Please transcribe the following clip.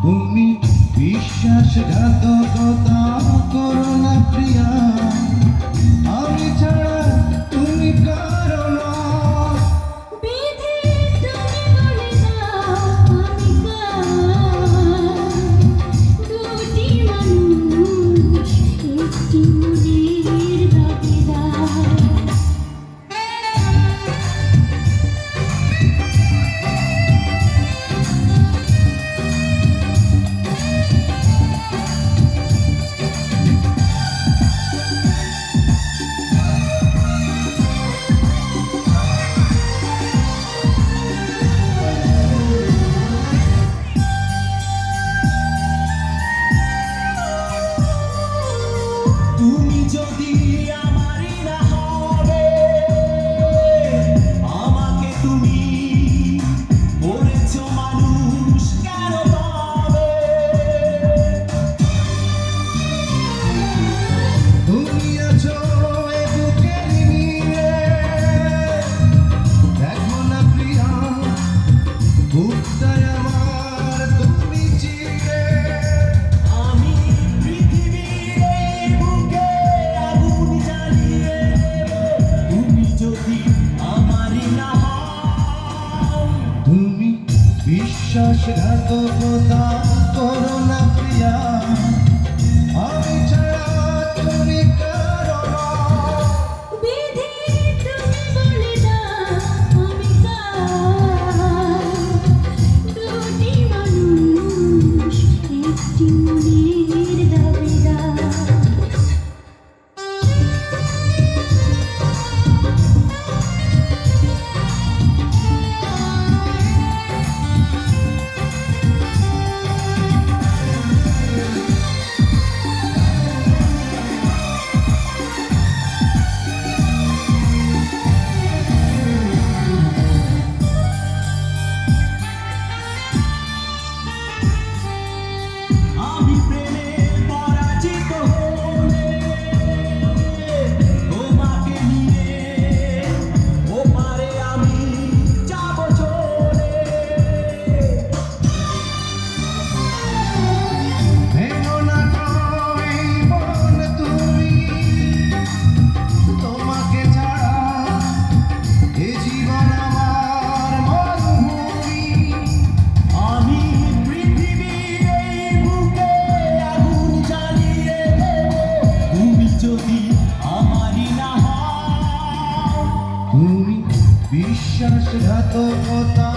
তুমি বিশ্বাসঘাতকতা করো না প্রিয়া, আমি ছাড়া তুমি কারো না। বিধি তুমি বলে দাও আমি কার, দুটি মানুষ একটি মনের দাবিদার। তুমি যদি আমারই না হবে, আমাকে তুমি বলেছো মানুষ কেন পাবে? তুমি আছো এ বুকের নিয়ে, দেখো না প্রিয়া বুকটায় আমার তুমি চিরে। আমি পৃথিবীর এই বুকে আগুন জ্বালিয়ে দেব, তুমি যদি আমারই না হও। তুমি বিশ্বাসঘাতকতা করো না প্রিয়া, আমি ছাড়া তুমি কারো না। বিধি তুমি বলে দাও আমি কার, দুটি মানুষ একটি মনের দাবিদার। আমি প্রেমে পরাজিত হলে তোমাকে নিয়ে ওপারে আমি যাব চলে। ভেঙো না কই মন তুমি, তোমাকে ছাড়া এ জীবন আমার মরুভূমি। আমি পৃথিবীর এই বুকে আগুন জ্বালিয়ে দেব, তুমি যদি আমারই না হও। তুমি বিশ্বাসঘাতকতা